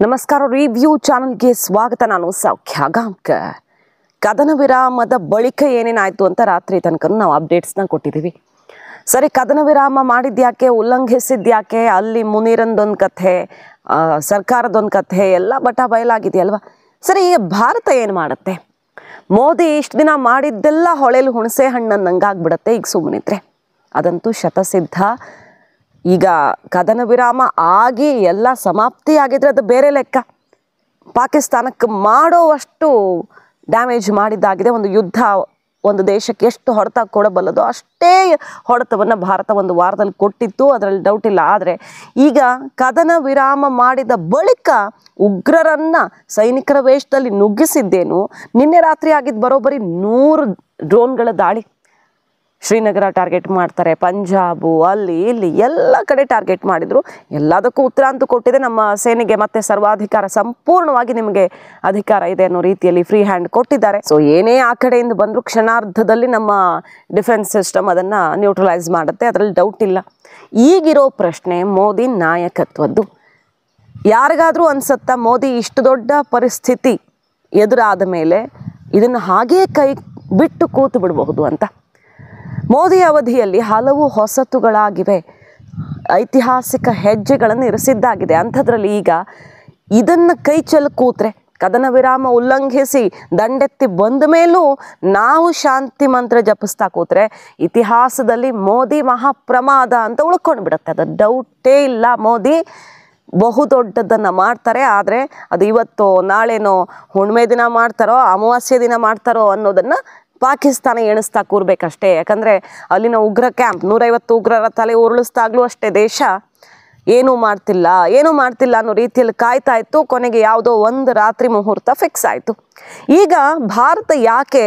ನಮಸ್ಕಾರ. ರಿವ್ಯೂ ಚಾನಲ್ಗೆ ಸ್ವಾಗತ. ನಾನು ಸೌಖ್ಯ ಗಾಂವ್ಕರ್. ಕದನ ವಿರಾಮದ ಬಳಿಕ ಏನೇನಾಯಿತು ಅಂತ ರಾತ್ರಿ ತನಕ ನಾವು ಅಪ್ಡೇಟ್ಸ್ನ ಕೊಟ್ಟಿದ್ದೀವಿ. ಸರಿ, ಕದನ ವಿರಾಮ ಮಾಡಿದ್ಯಾಕೆ, ಉಲ್ಲಂಘಿಸಿದ್ಯಾಕೆ, ಅಲ್ಲಿ ಮುನೀರಂದೊಂದು ಕಥೆ, ಸರ್ಕಾರದೊಂದು ಕಥೆ ಎಲ್ಲ ಬಟ ಬಯಲಾಗಿದೆಯಲ್ವ. ಸರಿ, ಈಗ ಭಾರತ ಏನು ಮಾಡುತ್ತೆ? ಮೋದಿ ಇಷ್ಟು ದಿನ ಮಾಡಿದ್ದೆಲ್ಲ ಹೊಳೆಲು ಹುಣಸೆ ಹಣ್ಣನ್ನಂಗಾಗ್ಬಿಡತ್ತೆ ಈಗ ಸುಮ್ಮನಿದ್ರೆ. ಅದಂತೂ ಶತಸಿದ್ಧ. ಈಗ ಕದನ ವಿರಾಮ ಆಗಿ ಎಲ್ಲ ಸಮಾಪ್ತಿ ಆಗಿದ್ರೆ ಅದು ಬೇರೆ ಲೆಕ್ಕ. ಪಾಕಿಸ್ತಾನಕ್ಕೆ ಮಾಡೋವಷ್ಟು ಡ್ಯಾಮೇಜ್ ಮಾಡಿದ್ದಾಗಿದೆ. ಒಂದು ಯುದ್ಧ ಒಂದು ದೇಶಕ್ಕೆ ಎಷ್ಟು ಹೊಡೆತ ಕೊಡಬಲ್ಲದೋ ಅಷ್ಟೇ ಹೊಡೆತವನ್ನು ಭಾರತ ಒಂದು ವಾರದಲ್ಲಿ ಕೊಟ್ಟಿತ್ತು, ಅದರಲ್ಲಿ ಡೌಟ್ ಇಲ್ಲ. ಆದರೆ ಈಗ ಕದನ ವಿರಾಮ ಮಾಡಿದ ಬಳಿಕ ಉಗ್ರರನ್ನ ಸೈನಿಕರ ವೇಷದಲ್ಲಿ ನುಗ್ಗಿಸಿದ್ದೇನು. ನಿನ್ನೆ ರಾತ್ರಿ ಆಗಿದ್ದು ಬರೋಬ್ಬರಿ 100 ಡ್ರೋನ್ಗಳ ದಾಳಿ. ಶ್ರೀನಗರ ಟಾರ್ಗೆಟ್ ಮಾಡ್ತಾರೆ, ಪಂಜಾಬು, ಅಲ್ಲಿ ಇಲ್ಲಿ ಎಲ್ಲ ಕಡೆ ಟಾರ್ಗೆಟ್ ಮಾಡಿದರು. ಎಲ್ಲದಕ್ಕೂ ಉತ್ತರ ಅಂತೂ ಕೊಟ್ಟಿದೆ ನಮ್ಮ ಸೇನೆಗೆ. ಮತ್ತೆ ಸರ್ವಾಧಿಕಾರ ಸಂಪೂರ್ಣವಾಗಿ ನಿಮಗೆ ಅಧಿಕಾರ ಇದೆ ಅನ್ನೋ ರೀತಿಯಲ್ಲಿ ಫ್ರೀ ಹ್ಯಾಂಡ್ ಕೊಟ್ಟಿದ್ದಾರೆ. ಸೊ ಏನೇ ಆ ಕಡೆಯಿಂದ ಬಂದರೂ ಕ್ಷಣಾರ್ಧದಲ್ಲಿ ನಮ್ಮ ಡಿಫೆನ್ಸ್ ಸಿಸ್ಟಮ್ ಅದನ್ನು ನ್ಯೂಟ್ರಲೈಸ್ ಮಾಡುತ್ತೆ, ಅದರಲ್ಲಿ ಡೌಟ್ ಇಲ್ಲ. ಈಗಿರೋ ಪ್ರಶ್ನೆ ಮೋದಿ ನಾಯಕತ್ವದ್ದು. ಯಾರಿಗಾದರೂ ಅನ್ಸುತ್ತಾ ಮೋದಿ ಇಷ್ಟು ದೊಡ್ಡ ಪರಿಸ್ಥಿತಿ ಎದುರಾದ ಮೇಲೆ ಇದನ್ನು ಹಾಗೇ ಕೈ ಬಿಟ್ಟು ಕೂತು ಬಿಡಬಹುದು ಅಂತ? ಮೋದಿ ಅವಧಿಯಲ್ಲಿ ಹಲವು ಹೊಸತುಗಳಾಗಿವೆ, ಐತಿಹಾಸಿಕ ಹೆಜ್ಜೆಗಳನ್ನು ಇರಿಸಿದ್ದಾಗಿದೆ. ಅಂಥದ್ರಲ್ಲಿ ಈಗ ಇದನ್ನು ಕೈ ಚೆಲ್ಲಿ ಕೂತ್ರೆ, ಕದನ ವಿರಾಮ ಉಲ್ಲಂಘಿಸಿ ದಂಡೆತ್ತಿ ಬಂದ ಮೇಲೂ ನಾವು ಶಾಂತಿ ಮಂತ್ರ ಜಪಿಸ್ತಾ ಕೂತ್ರೆ ಇತಿಹಾಸದಲ್ಲಿ ಮೋದಿ ಮಹಾಪ್ರಮಾದ ಅಂತ ಉಳ್ಕೊಂಡು ಬಿಡುತ್ತೆ. ಅದು ಡೌಟೇ ಇಲ್ಲ. ಮೋದಿ ಬಹುದೊಡ್ಡದನ್ನು ಮಾಡ್ತಾರೆ. ಆದರೆ ಅದು ಇವತ್ತೋ ನಾಳೆನೋ ಹುಣ್ಣಿಮೆ ದಿನ ಮಾಡ್ತಾರೋ ಅಮಾವಾಸ್ಯೆ ದಿನ ಮಾಡ್ತಾರೋ ಅನ್ನೋದನ್ನು ಪಾಕಿಸ್ತಾನ ಎಣಿಸ್ತಾ ಕೂರ್ಬೇಕಷ್ಟೇ. ಯಾಕಂದರೆ ಅಲ್ಲಿನ ಉಗ್ರ ಕ್ಯಾಂಪ್ 150 ಉಗ್ರರ ತಲೆ ಉರುಳಿಸ್ದಾಗ್ಲೂ ಅಷ್ಟೇ ದೇಶ ಏನೂ ಮಾಡ್ತಿಲ್ಲ ಅನ್ನೋ ರೀತಿಯಲ್ಲಿ ಕಾಯ್ತಾ ಇತ್ತು. ಕೊನೆಗೆ ಯಾವುದೋ ಒಂದು ರಾತ್ರಿ ಮುಹೂರ್ತ ಫಿಕ್ಸ್ ಆಯಿತು. ಈಗ ಭಾರತ ಯಾಕೆ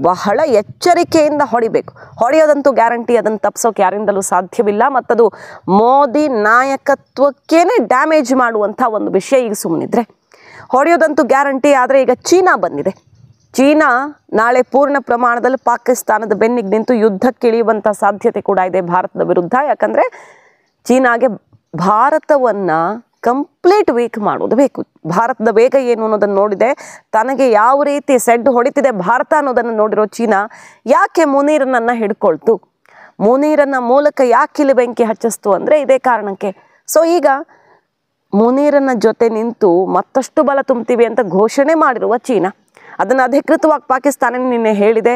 ಬಹಳ ಎಚ್ಚರಿಕೆಯಿಂದ ಹೊಡಿಬೇಕು? ಹೊಡೆಯೋದಂತೂ ಗ್ಯಾರಂಟಿ, ಅದನ್ನು ತಪ್ಪಿಸೋಕೆ ಯಾರಿಂದಲೂ ಸಾಧ್ಯವಿಲ್ಲ. ಮತ್ತದು ಮೋದಿ ನಾಯಕತ್ವಕ್ಕೇನೆ ಡ್ಯಾಮೇಜ್ ಮಾಡುವಂಥ ಒಂದು ವಿಷಯ. ಈಗ ಸುಮ್ಮನಿದ್ರೆ ಹೊಡೆಯೋದಂತೂ ಗ್ಯಾರಂಟಿ. ಆದರೆ ಈಗ ಚೀನಾ ಬಂದಿದೆ. ಚೀನಾ ನಾಳೆ ಪೂರ್ಣ ಪ್ರಮಾಣದಲ್ಲಿ ಪಾಕಿಸ್ತಾನದ ಬೆನ್ನಿಗೆ ನಿಂತು ಯುದ್ಧಕ್ಕೆ ಇಳಿಯುವಂಥ ಸಾಧ್ಯತೆ ಕೂಡ ಇದೆ ಭಾರತದ ವಿರುದ್ಧ. ಯಾಕಂದರೆ ಚೀನಾಗೆ ಭಾರತವನ್ನು ಕಂಪ್ಲೀಟ್ ವೀಕ್ ಮಾಡೋದು ಬೇಕು. ಭಾರತದ ವೇಗ ಏನು ಅನ್ನೋದನ್ನು ನೋಡಿದೆ, ತನಗೆ ಯಾವ ರೀತಿ ಸೆಡ್ ಹೊಡಿತಿದೆ ಭಾರತ ಅನ್ನೋದನ್ನು ನೋಡಿರೋ ಚೀನಾ ಯಾಕೆ ಮುನೀರನನ್ನು ಹಿಡ್ಕೊಳ್ತು, ಮುನೀರನ ಮೂಲಕ ಯಾಕೆ ಇಲ್ಲಿ ಬೆಂಕಿ ಹಚ್ಚಿಸ್ತು ಅಂದರೆ ಇದೇ ಕಾರಣಕ್ಕೆ. ಸೊ ಈಗ ಮುನೀರನ ಜೊತೆ ನಿಂತು ಮತ್ತಷ್ಟು ಬಲ ತುಂಬ್ತೀವಿ ಅಂತ ಘೋಷಣೆ ಮಾಡಿರುವ ಚೀನಾ, ಅದನ್ನು ಅಧಿಕೃತವಾಗಿ ಪಾಕಿಸ್ತಾನ ನಿನ್ನೆ ಹೇಳಿದೆ,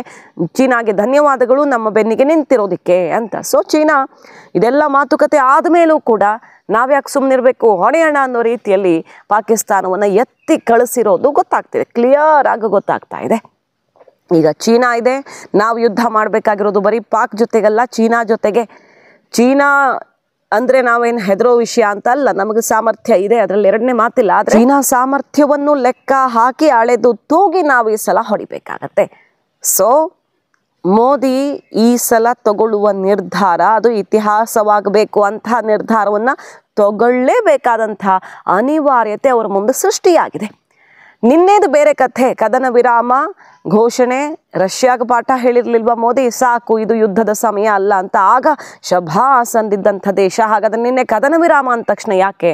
ಚೀನಾಗೆ ಧನ್ಯವಾದಗಳು ನಮ್ಮ ಬೆನ್ನಿಗೆ ನಿಂತಿರೋದಕ್ಕೆ ಅಂತ. ಸೊ ಚೀನಾ ಇದೆಲ್ಲ ಮಾತುಕತೆ ಆದಮೇಲೂ ಕೂಡ ನಾವ್ಯಾಕೆ ಸುಮ್ಮನಿರಬೇಕು, ಹೊಡೆಯೋಣ ಅನ್ನೋ ರೀತಿಯಲ್ಲಿ ಪಾಕಿಸ್ತಾನವನ್ನು ಎತ್ತಿ ಕಳಿಸಿರೋದು ಗೊತ್ತಾಗ್ತಿದೆ, ಕ್ಲಿಯರ್ ಆಗಿ ಗೊತ್ತಾಗ್ತಾ ಇದೆ. ಈಗ ಚೀನಾ ಇದೆ, ನಾವು ಯುದ್ಧ ಮಾಡಬೇಕಾಗಿರೋದು ಬರೀ ಪಾಕ್ ಜೊತೆಗಲ್ಲ, ಚೀನಾ ಜೊತೆಗೆ. ಚೀನಾ ಅಂದರೆ ನಾವೇನು ಹೆದರೋ ವಿಷಯ ಅಂತ ಅಲ್ಲ, ನಮಗೆ ಸಾಮರ್ಥ್ಯ ಇದೆ, ಅದರಲ್ಲಿ ಎರಡನೇ ಮಾತಿಲ್ಲ. ಆದರೆ ಚೀನಾ ಸಾಮರ್ಥ್ಯವನ್ನು ಲೆಕ್ಕ ಹಾಕಿ ಅಳೆದು ತೂಗಿ ನಾವು ಈ ಸಲ ಹೊಡಿಬೇಕಾಗತ್ತೆ. ಸೊ ಮೋದಿ ಈ ಸಲ ತಗೊಳ್ಳುವ ನಿರ್ಧಾರ ಅದು ಇತಿಹಾಸವಾಗಬೇಕು. ಅಂತಹ ನಿರ್ಧಾರವನ್ನು ತಗೊಳ್ಳೇಬೇಕಾದಂಥ ಅನಿವಾರ್ಯತೆ ಅವರ ಮುಂದೆ ಸೃಷ್ಟಿಯಾಗಿದೆ. ನಿನ್ನೆದು ಬೇರೆ ಕಥೆ, ಕದನ ವಿರಾಮ ಘೋಷಣೆ, ರಷ್ಯಾಗೆ ಪಾಠ ಹೇಳಿರ್ಲಿಲ್ವ ಮೋದಿ, ಸಾಕು ಇದು ಯುದ್ಧದ ಸಮಯ ಅಲ್ಲ ಅಂತ. ಆಗ ಶಭಾಸ್ ಅಂದಿದ್ದಂಥ ದೇಶ. ಹಾಗಾದ್ರೆ ನಿನ್ನೆ ಕದನ ವಿರಾಮ ಅಂದ ತಕ್ಷಣ ಯಾಕೆ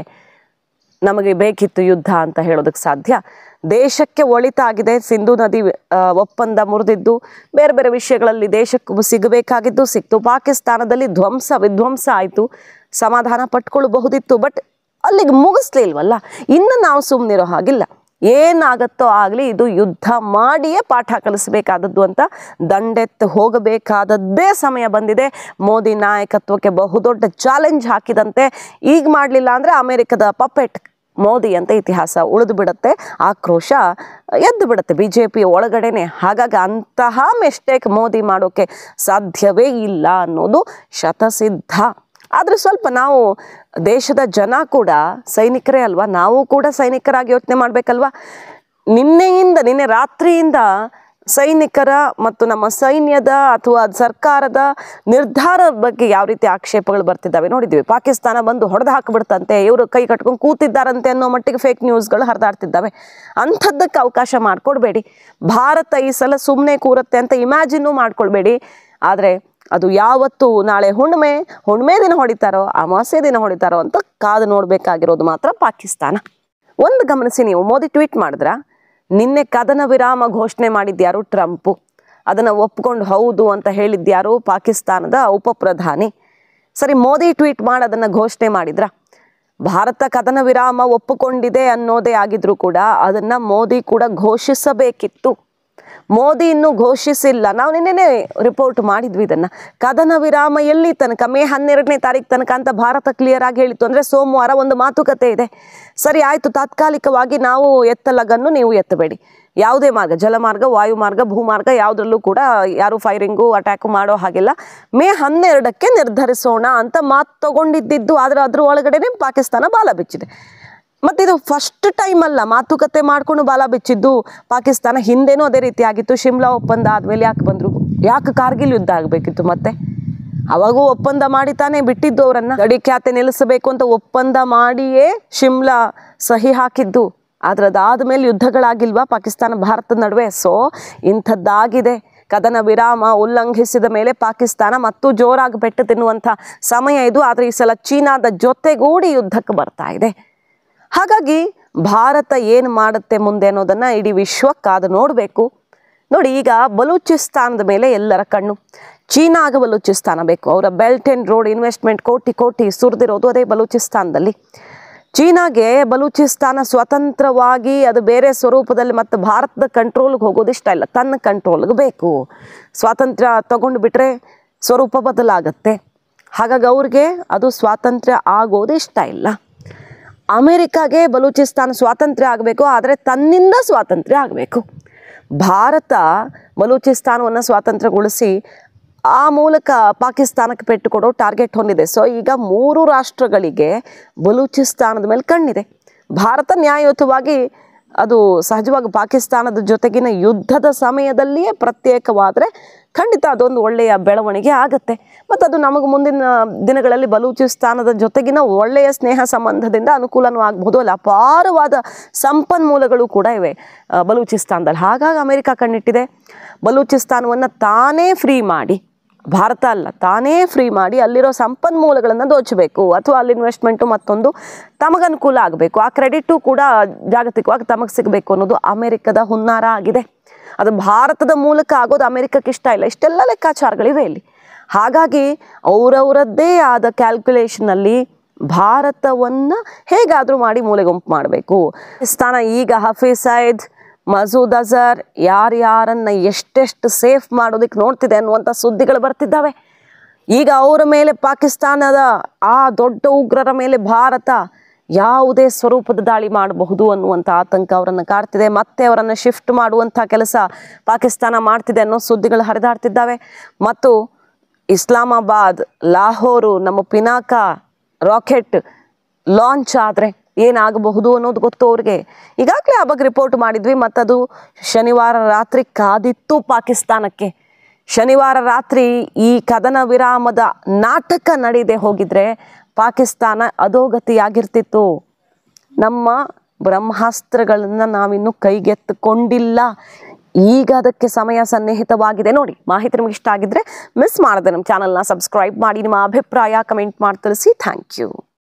ನಮಗೆ ಬೇಕಿತ್ತು ಯುದ್ಧ ಅಂತ ಹೇಳೋದಕ್ಕೆ ಸಾಧ್ಯ? ದೇಶಕ್ಕೆ ಒಳಿತಾಗಿದೆ, ಸಿಂಧು ನದಿ ಒಪ್ಪಂದ ಮುರಿದಿದ್ದು, ಬೇರೆ ಬೇರೆ ವಿಷಯಗಳಲ್ಲಿ ದೇಶಕ್ಕೆ ಸಿಗಬೇಕಾಗಿದ್ದು ಸಿಕ್ತು. ಪಾಕಿಸ್ತಾನದಲ್ಲಿ ವಿಧ್ವಂಸ ಆಯಿತು, ಸಮಾಧಾನ ಪಟ್ಕೊಳ್ಳಬಹುದಿತ್ತು. ಬಟ್ ಅಲ್ಲಿಗೆ ಮುಗಿಸ್ಲಿಲ್ವಲ್ಲ. ಇನ್ನು ನಾವು ಸುಮ್ಮನಿರೋ ಹಾಗಿಲ್ಲ, ಏನಾಗತ್ತೋ ಆಗಲಿ ಇದು ಯುದ್ಧ ಮಾಡಿಯೇ ಪಾಠ ಕಲಿಸಬೇಕಾದದ್ದು ಅಂತ ದಂಡೆತ್ತು ಹೋಗಬೇಕಾದದ್ದೇ ಸಮಯ ಬಂದಿದೆ. ಮೋದಿ ನಾಯಕತ್ವಕ್ಕೆ ಬಹುದೊಡ್ಡ ಚಾಲೆಂಜ್ ಹಾಕಿದಂತೆ. ಈಗ ಮಾಡಲಿಲ್ಲ ಅಂದರೆ ಅಮೆರಿಕದ ಪಪೆಟ್ ಮೋದಿ ಅಂತ ಇತಿಹಾಸ ಉಳಿದು ಬಿಡುತ್ತೆ, ಆಕ್ರೋಶ ಎದ್ದು ಬಿಡುತ್ತೆ BJP ಒಳಗಡೆನೆ. ಹಾಗಾಗಿ ಅಂತಹ ಮಿಸ್ಟೇಕ್ ಮೋದಿ ಮಾಡೋಕ್ಕೆ ಸಾಧ್ಯವೇ ಇಲ್ಲ ಅನ್ನೋದು ಶತಸಿದ್ಧ. ಆದರೆ ಸ್ವಲ್ಪ ನಾವು ದೇಶದ ಜನ ಕೂಡ ಸೈನಿಕರೇ ಅಲ್ವಾ, ನಾವು ಕೂಡ ಸೈನಿಕರಾಗಿ ಯೋಚನೆ ಮಾಡಬೇಕಲ್ವ. ನಿನ್ನೆ ರಾತ್ರಿಯಿಂದ ಸೈನಿಕರ ಮತ್ತು ನಮ್ಮ ಸೈನ್ಯದ ಅಥವಾ ಸರ್ಕಾರದ ನಿರ್ಧಾರದ ಬಗ್ಗೆ ಯಾವ ರೀತಿ ಆಕ್ಷೇಪಗಳು ಬರ್ತಿದ್ದಾವೆ ನೋಡಿದ್ವಿ. ಪಾಕಿಸ್ತಾನ ಬಂದು ಹೊಡೆದು ಹಾಕಿಬಿಡ್ತಂತೆ, ಇವರು ಕೈ ಕಟ್ಕೊಂಡು ಕೂತಿದ್ದಾರಂತೆ ಅನ್ನೋ ಮಟ್ಟಿಗೆ ಫೇಕ್ ನ್ಯೂಸ್ಗಳು ಹರಿದಾಡ್ತಿದ್ದಾವೆ. ಅಂಥದ್ದಕ್ಕೆ ಅವಕಾಶ ಮಾಡಿಕೊಡ್ಬೇಡಿ. ಭಾರತ ಈ ಸಲ ಸುಮ್ಮನೆ ಕೂರುತ್ತೆ ಅಂತ ಇಮ್ಯಾಜಿನ್ನೂ ಮಾಡ್ಕೊಳ್ಬೇಡಿ. ಆದರೆ ಅದು ಯಾವತ್ತು ನಾಳೆ ಹುಣ್ಣಿಮೆ ದಿನ ಹೊಡಿತಾರೋ ಅಮಾವಾಸ್ಯೆ ದಿನ ಹೊಡಿತಾರೋ ಅಂತ ಕಾದು ನೋಡಬೇಕಾಗಿರೋದು ಮಾತ್ರ ಪಾಕಿಸ್ತಾನ. ಒಂದು ಗಮನಿಸಿ, ನೀವು ಮೋದಿ ಟ್ವೀಟ್ ಮಾಡಿದ್ರ? ನಿನ್ನೆ ಕದನ ವಿರಾಮ ಘೋಷಣೆ ಮಾಡಿದ್ಯಾರು? ಟ್ರಂಪು. ಅದನ್ನು ಒಪ್ಕೊಂಡು ಹೌದು ಅಂತ ಹೇಳಿದ್ಯಾರು? ಪಾಕಿಸ್ತಾನದ ಉಪಪ್ರಧಾನಿ. ಸರಿ, ಮೋದಿ ಟ್ವೀಟ್ ಮಾಡಿ ಅದನ್ನು ಘೋಷಣೆ ಮಾಡಿದ್ರ? ಭಾರತ ಕದನ ವಿರಾಮ ಒಪ್ಪಿಕೊಂಡಿದೆ ಅನ್ನೋದೇ ಆಗಿದ್ರು ಕೂಡ ಅದನ್ನು ಮೋದಿ ಕೂಡ ಘೋಷಿಸಬೇಕಿತ್ತು. ಮೋದಿ ಇನ್ನೂ ಘೋಷಿಸಿಲ್ಲ. ನಾವು ನಿನ್ನೆ ರಿಪೋರ್ಟ್ ಮಾಡಿದ್ವಿ ಇದನ್ನು. ಕದನ ವಿರಾಮ ಎಲ್ಲಿ ತನಕ? ಮೇ 12ನೇ ತಾರೀಕು ತನಕ ಅಂತ ಭಾರತ ಕ್ಲಿಯರ್ ಆಗಿ ಹೇಳಿತ್ತು. ಅಂದರೆ ಸೋಮವಾರ ಒಂದು ಮಾತುಕತೆ ಇದೆ. ಸರಿ ಆಯಿತು, ತಾತ್ಕಾಲಿಕವಾಗಿ ನಾವು ಎತ್ತಲಗನ್ನು ನೀವು ಎತ್ತಬೇಡಿ. ಯಾವುದೇ ಮಾರ್ಗ, ಜಲಮಾರ್ಗ, ವಾಯುಮಾರ್ಗ, ಭೂಮಾರ್ಗ ಯಾವುದ್ರಲ್ಲೂ ಕೂಡ ಯಾರು ಫೈರಿಂಗು ಅಟ್ಯಾಕು ಮಾಡೋ ಹಾಗಿಲ್ಲ. ಮೇ 12ಕ್ಕೆ ನಿರ್ಧರಿಸೋಣ ಅಂತ ಮಾತು ತಗೊಂಡಿದ್ದು. ಆದರೆ ಅದ್ರ ಒಳಗಡೆನೆ ಪಾಕಿಸ್ತಾನ ಬಾಲ ಬಿಚ್ಚಿದೆ. ಮತ್ತು ಇದು ಫಸ್ಟ್ ಟೈಮ್ ಅಲ್ಲ ಮಾತುಕತೆ ಮಾಡ್ಕೊಂಡು ಬಾಲ ಬಿಚ್ಚಿದ್ದು ಪಾಕಿಸ್ತಾನ. ಹಿಂದೆನೂ ಅದೇ ರೀತಿ ಆಗಿತ್ತು. ಶಿಮ್ಲಾ ಒಪ್ಪಂದ ಆದಮೇಲೆ ಯಾಕೆ ಬಂದರು? ಯಾಕೆ ಕಾರ್ಗಿಲ್ ಯುದ್ಧ ಆಗಬೇಕಿತ್ತು? ಮತ್ತೆ ಅವಾಗೂ ಒಪ್ಪಂದ ಮಾಡಿ ತಾನೇ ಬಿಟ್ಟಿದ್ದು ಅವರನ್ನು. ಗಡಿ ಖ್ಯಾತೆ ನಿಲ್ಲಿಸಬೇಕು ಅಂತ ಒಪ್ಪಂದ ಮಾಡಿಯೇ ಶಿಮ್ಲಾ ಸಹಿ ಹಾಕಿದ್ದು. ಆದರೆ ಅದಾದಮೇಲೆ ಯುದ್ಧಗಳಾಗಿಲ್ವಾ ಪಾಕಿಸ್ತಾನ ಭಾರತದ ನಡುವೆ? ಸೊ ಇಂಥದ್ದಾಗಿದೆ. ಕದನ ವಿರಾಮ ಉಲ್ಲಂಘಿಸಿದ ಮೇಲೆ ಪಾಕಿಸ್ತಾನ ಮತ್ತು ಜೋರಾಗಿ ಪೆಟ್ಟು ತಿನ್ನುವಂಥ ಸಮಯ ಇದು. ಆದರೆ ಈ ಸಲ ಚೀನಾದ ಜೊತೆಗೂಡಿ ಯುದ್ಧಕ್ಕೆ ಬರ್ತಾ ಇದೆ. ಹಾಗಾಗಿ ಭಾರತ ಏನು ಮಾಡುತ್ತೆ ಮುಂದೆ ಅನ್ನೋದನ್ನು ಇಡೀ ವಿಶ್ವಕ್ಕಾದ ನೋಡಬೇಕು. ನೋಡಿ, ಈಗ ಬಲೂಚಿಸ್ತಾನದ ಮೇಲೆ ಎಲ್ಲರ ಕಣ್ಣು. ಚೀನಾಗ ಬಲೂಚಿಸ್ತಾನ ಬೇಕು. ಅವರ ಬೆಲ್ಟ್ ಆ್ಯಂಡ್ ರೋಡ್ ಇನ್ವೆಸ್ಟ್ಮೆಂಟ್ ಕೋಟಿ ಸುರಿದಿರೋದು ಅದೇ ಬಲೂಚಿಸ್ತಾನದಲ್ಲಿ. ಚೀನಾಗೆ ಬಲೂಚಿಸ್ತಾನ ಸ್ವತಂತ್ರವಾಗಿ ಅದು ಬೇರೆ ಸ್ವರೂಪದಲ್ಲಿ ಮತ್ತು ಭಾರತದ ಕಂಟ್ರೋಲ್ಗೆ ಹೋಗೋದು ಇಷ್ಟ ಇಲ್ಲ. ತನ್ನ ಕಂಟ್ರೋಲ್ಗೆ ಬೇಕು. ಸ್ವಾತಂತ್ರ್ಯ ತಗೊಂಡು ಬಿಟ್ಟರೆ ಸ್ವರೂಪ ಬದಲಾಗತ್ತೆ. ಹಾಗಾಗಿ ಅವ್ರಿಗೆ ಅದು ಸ್ವಾತಂತ್ರ್ಯ ಆಗೋದು ಇಷ್ಟ ಇಲ್ಲ. ಅಮೇರಿಕಾಗೆ ಬಲೂಚಿಸ್ತಾನ ಸ್ವಾತಂತ್ರ್ಯ ಆಗಬೇಕು, ಆದರೆ ತನ್ನಿಂದ ಸ್ವಾತಂತ್ರ್ಯ ಆಗಬೇಕು. ಭಾರತ ಬಲೂಚಿಸ್ತಾನವನ್ನು ಸ್ವಾತಂತ್ರ್ಯಗೊಳಿಸಿ ಆ ಮೂಲಕ ಪಾಕಿಸ್ತಾನಕ್ಕೆ ಪೆಟ್ಟು ಕೊಡೋ ಟಾರ್ಗೆಟ್ ಹೊಂದಿದೆ. ಸೊ ಈಗ 3 ರಾಷ್ಟ್ರಗಳಿಗೆ ಬಲೂಚಿಸ್ತಾನದ ಮೇಲೆ ಕಣ್ಣಿದೆ. ಭಾರತ ನ್ಯಾಯಯುತವಾಗಿ ಅದು ಸಹಜವಾಗಿ ಪಾಕಿಸ್ತಾನದ ಜೊತೆಗಿನ ಯುದ್ಧದ ಸಮಯದಲ್ಲಿಯೇ ಪ್ರತ್ಯೇಕವಾದರೆ ಖಂಡಿತ ಅದೊಂದು ಒಳ್ಳೆಯ ಬೆಳವಣಿಗೆ ಆಗುತ್ತೆ. ಮತ್ತು ಅದು ನಮಗೆ ಮುಂದಿನ ದಿನಗಳಲ್ಲಿ ಬಲೂಚಿಸ್ತಾನದ ಜೊತೆಗಿನ ಒಳ್ಳೆಯ ಸ್ನೇಹ ಸಂಬಂಧದಿಂದ ಅನುಕೂಲನೂ ಆಗಬಹುದು. ಅಲ್ಲಿ ಅಪಾರವಾದ ಸಂಪನ್ಮೂಲಗಳು ಕೂಡ ಇವೆ ಬಲೂಚಿಸ್ತಾನದಲ್ಲಿ. ಹಾಗಾಗಿ ಅಮೆರಿಕ ಕಣ್ಣಿಟ್ಟಿದೆ. ಬಲೂಚಿಸ್ತಾನವನ್ನು ತಾನೇ ಫ್ರೀ ಮಾಡಿ, ಭಾರತ ಅಲ್ಲ, ತಾನೇ ಫ್ರೀ ಮಾಡಿ ಅಲ್ಲಿರೋ ಸಂಪನ್ಮೂಲಗಳನ್ನು ದೋಚಬೇಕು. ಅಥವಾ ಅಲ್ಲಿ ಇನ್ವೆಸ್ಟ್ಮೆಂಟು ಮತ್ತೊಂದು ತಮಗನುಕೂಲ ಆಗಬೇಕು. ಆ ಕ್ರೆಡಿಟು ಕೂಡ ಜಾಗತಿಕವಾಗಿ ತಮಗೆ ಸಿಗಬೇಕು ಅನ್ನೋದು ಅಮೆರಿಕದ ಹುನ್ನಾರ ಆಗಿದೆ. ಅದು ಭಾರತದ ಮೂಲಕ ಆಗೋದು ಅಮೆರಿಕಕ್ಕೆ ಇಷ್ಟ ಇಲ್ಲ. ಇಷ್ಟೆಲ್ಲ ಲೆಕ್ಕಾಚಾರಗಳಿವೆ ಇಲ್ಲಿ. ಹಾಗಾಗಿ ಅವರವರದ್ದೇ ಆದ ಕ್ಯಾಲ್ಕುಲೇಷನಲ್ಲಿ ಭಾರತವನ್ನು ಹೇಗಾದರೂ ಮಾಡಿ ಮೂಲೆಗುಂಪು ಮಾಡಬೇಕು. ಪಾಕಿಸ್ತಾನ ಈಗ ಹಫೀಜ್ ಸಯೀದ್, ಮಸೂದ್ ಅಜರ್ ಯಾರ್ಯಾರನ್ನು ಎಷ್ಟೆಷ್ಟು ಸೇಫ್ ಮಾಡೋದಕ್ಕೆ ನೋಡ್ತಿದೆ ಅನ್ನುವಂಥ ಸುದ್ದಿಗಳು ಬರ್ತಿದ್ದಾವೆ. ಈಗ ಅವರ ಮೇಲೆ ಪಾಕಿಸ್ತಾನದ ಆ ದೊಡ್ಡ ಉಗ್ರರ ಮೇಲೆ ಭಾರತ ಯಾವುದೇ ಸ್ವರೂಪದ ದಾಳಿ ಮಾಡಬಹುದು ಅನ್ನುವಂಥ ಆತಂಕ ಅವರನ್ನು ಕಾಡ್ತಿದೆ. ಮತ್ತೆ ಅವರನ್ನು ಶಿಫ್ಟ್ ಮಾಡುವಂಥ ಕೆಲಸ ಪಾಕಿಸ್ತಾನ ಮಾಡ್ತಿದೆ ಅನ್ನೋ ಸುದ್ದಿಗಳು ಹರಿದಾಡ್ತಿದ್ದಾವೆ. ಮತ್ತು ಇಸ್ಲಾಮಾಬಾದ್, ಲಾಹೋರು, ನಮ್ಮ ಪಿನಾಕ ರಾಕೆಟ್ ಲಾಂಚ್ ಆದರೆ ಏನಾಗಬಹುದು ಅನ್ನೋದು ಗೊತ್ತು ಅವ್ರಿಗೆ. ಈಗಾಗಲೇ ಆ ಬಗ್ಗೆ ರಿಪೋರ್ಟ್ ಮಾಡಿದ್ವಿ. ಮತ್ತದು ಶನಿವಾರ ರಾತ್ರಿ ಕಾದಿತ್ತು ಪಾಕಿಸ್ತಾನಕ್ಕೆ. ಶನಿವಾರ ರಾತ್ರಿ ಈ ಕದನ ವಿರಾಮದ ನಾಟಕ ನಡೆಯದೆ ಹೋಗಿದ್ರೆ ಪಾಕಿಸ್ತಾನ ಅಧೋಗತಿಯಾಗಿರ್ತಿತ್ತು. ನಮ್ಮ ಬ್ರಹ್ಮಾಸ್ತ್ರಗಳನ್ನು ನಾವಿನ್ನೂ ಕೈಗೆತ್ತಿಕೊಂಡಿಲ್ಲ. ಈಗ ಅದಕ್ಕೆ ಸಮಯ ಸನ್ನಿಹಿತವಾಗಿದೆ. ನೋಡಿ, ಮಾಹಿತಿ ನಿಮಗೆ ಇಷ್ಟ ಆಗಿದ್ರೆ ಮಿಸ್ ಮಾಡದೆ ನಮ್ಮ ಚಾನಲ್ನ ಸಬ್ಸ್ಕ್ರೈಬ್ ಮಾಡಿ. ನಿಮ್ಮ ಅಭಿಪ್ರಾಯ ಕಮೆಂಟ್ ಮಾಡಿ ತಿಳಿಸಿ. Thank you.